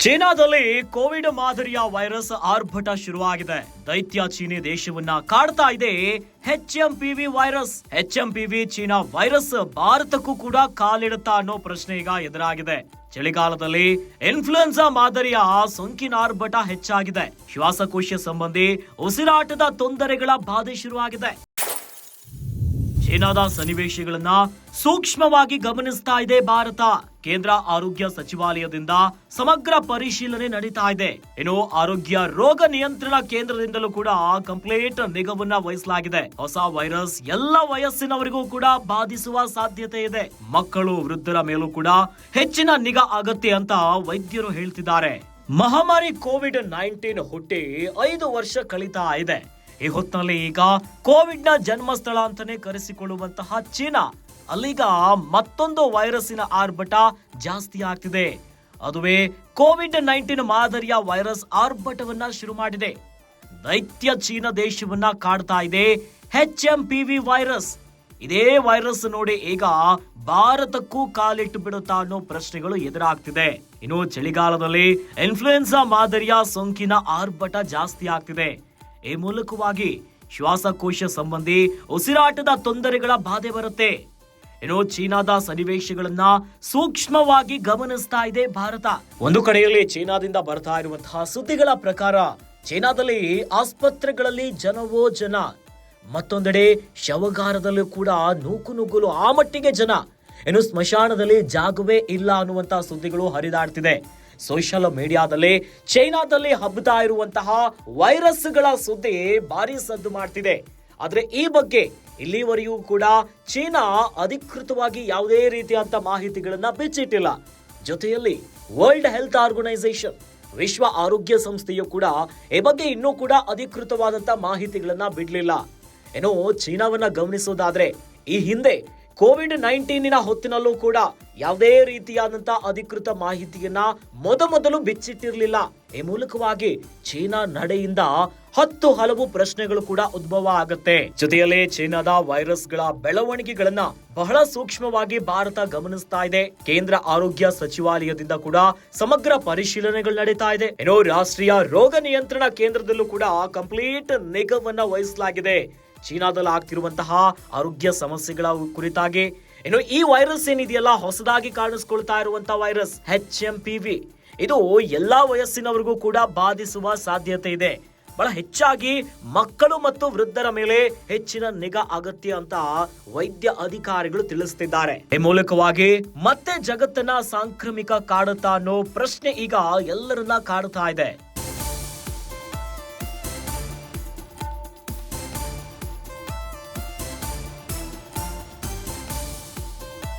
ಚೀನಾದಲ್ಲಿ ಕೋವಿಡ್ ಮಾದರಿಯ ವೈರಸ್ ಆರ್ಭಟ ಶುರುವಾಗಿದೆ. ದೈತ್ಯ ಚೀನಿ ದೇಶವನ್ನ ಕಾಡ್ತಾ ಇದೆ HMPV virus. HMPV China virus ಭಾರತಕ್ಕೂ ಕೂಡ ಕಾಲಿಡುತ್ತಾ ಅನ್ನೋ ಪ್ರಶ್ನೆ ಈಗ ಎದುರಾಗಿದೆ. ಚಳಿಗಾಲದಲ್ಲಿ ಇನ್ಫ್ಲೂಯೆನ್ಸಾ ಮಾದರಿಯ ಸೋಂಕಿನ ಆರ್ಭಟ ಹೆಚ್ಚಾಗಿದೆ. ಶ್ವಾಸಕೋಶ ಸಂಬಂಧಿ ಉಸಿರಾಟದ ತೊಂದರೆಗಳ ಬಾಧೆ ಶುರುವಾಗಿದೆ. ಚೀನಾದ ಸನ್ನಿವೇಶಗಳನ್ನ ಸೂಕ್ಷ್ಮವಾಗಿ ಗಮನಿಸ್ತಾ ಇದೆ ಭಾರತ. ಕೇಂದ್ರ ಆರೋಗ್ಯ ಸಚಿವಾಲಯದಿಂದ ಸಮಗ್ರ ಪರಿಶೀಲನೆ ನಡೀತಾ ಇದೆ. ಇನ್ನು ಆರೋಗ್ಯ ರೋಗ ನಿಯಂತ್ರಣ ಕೇಂದ್ರದಿಂದಲೂ ಕೂಡ ಕಂಪ್ಲೀಟ್ ನಿಗಾವನ್ನ ವಹಿಸಲಾಗಿದೆ. ಹೊಸ ವೈರಸ್ ಎಲ್ಲ ವಯಸ್ಸಿನವರಿಗೂ ಕೂಡ ಬಾಧಿಸುವ ಸಾಧ್ಯತೆ ಇದೆ. ಮಕ್ಕಳು, ವೃದ್ಧರ ಮೇಲೂ ಕೂಡ ಹೆಚ್ಚಿನ ನಿಗಾ ಅಗತ್ಯ ಅಂತ ವೈದ್ಯರು ಹೇಳ್ತಿದ್ದಾರೆ. ಮಹಾಮಾರಿ ಕೋವಿಡ್-19 ಹುಟ್ಟಿ 5 ವರ್ಷ ಕಳೀತಾ ಇದೆ. ಈ ಹೊತ್ತಿನಲ್ಲಿ ಈಗ ಕೋವಿಡ್ ನ ಜನ್ಮಸ್ಥಳ ಅಂತಾನೆ ಕರೆಸಿಕೊಳ್ಳುವಂತಹ ಚೀನಾ, ಅಲ್ಲೀಗ ಮತ್ತೊಂದು ವೈರಸ್ಸಿನ ಆರ್ಭಟ ಜಾಸ್ತಿ ಆಗ್ತಿದೆ. ಅದುವೇ ಕೋವಿಡ್-19 ಮಾದರಿಯ ವೈರಸ್ ಆರ್ಭಟವನ್ನ ಶುರು ಮಾಡಿದೆ. ದೈತ್ಯ ಚೀನಾ ದೇಶವನ್ನ ಕಾಡ್ತಾ ಇದೆ HMPV ವೈರಸ್. ಇದೇ ವೈರಸ್ ನೋಡಿ ಈಗ ಭಾರತಕ್ಕೂ ಕಾಲಿಟ್ಟು ಬಿಡುತ್ತಾ ಅನ್ನೋ ಪ್ರಶ್ನೆಗಳು ಎದುರಾಗ್ತಿದೆ. ಇನ್ನು ಚಳಿಗಾಲದಲ್ಲಿ ಇನ್ಫ್ಲೂಯೆನ್ಸಾ ಮಾದರಿಯ ಸೋಂಕಿನ ಆರ್ಭಟ ಜಾಸ್ತಿ ಆಗ್ತಿದೆ. ಈ ಮೂಲಕವಾಗಿ ಶ್ವಾಸಕೋಶ ಸಂಬಂಧಿ ಉಸಿರಾಟದ ತೊಂದರೆಗಳ ಬಾಧೆ ಬರುತ್ತೆ. ಇನ್ನು ಚೀನಾದ ಸನ್ನಿವೇಶಗಳನ್ನ ಸೂಕ್ಷ್ಮವಾಗಿ ಗಮನಿಸ್ತಾ ಇದೆ ಭಾರತ. ಒಂದು ಕಡೆಯಲ್ಲಿ ಚೀನಾದಿಂದ ಬರ್ತಾ ಇರುವಂತಹ ಸುದ್ದಿಗಳ ಪ್ರಕಾರ ಚೀನಾದಲ್ಲಿ ಆಸ್ಪತ್ರೆಗಳಲ್ಲಿ ಜನವೋ ಜನ, ಮತ್ತೊಂದೆಡೆ ಶವಗಾರದಲ್ಲೂ ಕೂಡ ನೂಕುನುಗ್ಗಲು ಆ ಮಟ್ಟಿಗೆ ಜನ. ಇನ್ನು ಸ್ಮಶಾನದಲ್ಲಿ ಜಾಗವೇ ಇಲ್ಲ ಅನ್ನುವಂತಹ ಸುದ್ದಿಗಳು ಹರಿದಾಡ್ತಿದೆ. ಸೋಷಿಯಲ್ ಮೀಡಿಯಾದಲ್ಲಿ ಚೈನಾದಲ್ಲಿ ಹಬ್ಬತಾ ಇರುವಂತಹ ವೈರಸ್ಗಳ ಸುದ್ದಿ ಭಾರಿ ಸದ್ದು ಮಾಡ್ತಿದೆ. ಆದ್ರೆ ಈ ಬಗ್ಗೆ ಇಲ್ಲಿವರೆಗೂ ಕೂಡ ಚೀನಾ ಅಧಿಕೃತವಾಗಿ ಯಾವುದೇ ರೀತಿಯಂತ ಮಾಹಿತಿಗಳನ್ನ ಬಿಚ್ಚಿಟ್ಟಿಲ್ಲ. ಜೊತೆಯಲ್ಲಿ ವರ್ಲ್ಡ್ ಹೆಲ್ತ್ ಆರ್ಗನೈಸೇಷನ್, ವಿಶ್ವ ಆರೋಗ್ಯ ಸಂಸ್ಥೆಯು ಕೂಡ ಈ ಬಗ್ಗೆ ಇನ್ನೂ ಕೂಡ ಅಧಿಕೃತವಾದಂತ ಮಾಹಿತಿಗಳನ್ನ ಬಿಡ್ಲಿಲ್ಲ. ಏನೋ ಚೀನಾವನ್ನ ಗಮನಿಸೋದಾದ್ರೆ ಈ ಹಿಂದೆ ಕೋವಿಡ್-19 ಹೊತ್ತಿನಲ್ಲೂ ಕೂಡ ಯಾವುದೇ ರೀತಿಯಾದಂತ ಅಧಿಕೃತ ಮಾಹಿತಿಯನ್ನ ಮೊದಲು ಬಿಚ್ಚಿಟ್ಟಿರಲಿಲ್ಲ. ಈ ಮೂಲಕವಾಗಿ ಚೀನಾ ನಡೆಯಿಂದ ಹಲವು ಪ್ರಶ್ನೆಗಳು ಕೂಡ ಉದ್ಭವ ಆಗುತ್ತೆ. ಜೊತೆಯಲ್ಲೇ ಚೀನಾದ ವೈರಸ್ಗಳ ಬೆಳವಣಿಗೆಗಳನ್ನ ಬಹಳ ಸೂಕ್ಷ್ಮವಾಗಿ ಭಾರತ ಗಮನಿಸ್ತಾ ಇದೆ. ಕೇಂದ್ರ ಆರೋಗ್ಯ ಸಚಿವಾಲಯದಿಂದ ಕೂಡ ಸಮಗ್ರ ಪರಿಶೀಲನೆಗಳು ನಡೀತಾ ಇದೆ. ಏನೋ ರಾಷ್ಟ್ರೀಯ ರೋಗ ನಿಯಂತ್ರಣ ಕೇಂದ್ರದಲ್ಲೂ ಕೂಡ ಕಂಪ್ಲೀಟ್ ನಿಗಾವನ್ನ ವಹಿಸಲಾಗಿದೆ. ಚೀನಾದಲ್ಲಿ ಆಗ್ತಿರುವಂತಹ ಆರೋಗ್ಯ ಸಮಸ್ಯೆಗಳ ಕುರಿತಾಗಿ ಇನ್ನು ಈ ವೈರಸ್ ಏನಿದೆಯಲ್ಲ, ಹೊಸದಾಗಿ ಕಾಣಿಸ್ಕೊಳ್ತಾ ಇರುವಂತಹ ವೈರಸ್ HMPV, ಇದು ಎಲ್ಲಾ ವಯಸ್ಸಿನವರಿಗೂ ಕೂಡ ಬಾಧಿಸುವ ಸಾಧ್ಯತೆ ಇದೆ. ಬಹಳ ಹೆಚ್ಚಾಗಿ ಮಕ್ಕಳು ಮತ್ತು ವೃದ್ಧರ ಮೇಲೆ ಹೆಚ್ಚಿನ ನಿಗಾ ಅಗತ್ಯ ಅಂತ ವೈದ್ಯ ಅಧಿಕಾರಿಗಳು ತಿಳಿಸುತ್ತಿದ್ದಾರೆ. ಈ ಮೂಲಕವಾಗಿ ಮತ್ತೆ ಜಗತ್ತನ್ನ ಸಾಂಕ್ರಾಮಿಕ ಕಾಡುತ್ತಾ ಅನ್ನೋ ಪ್ರಶ್ನೆ ಈಗ ಎಲ್ಲರನ್ನ ಕಾಡುತ್ತಾ ಇದೆ.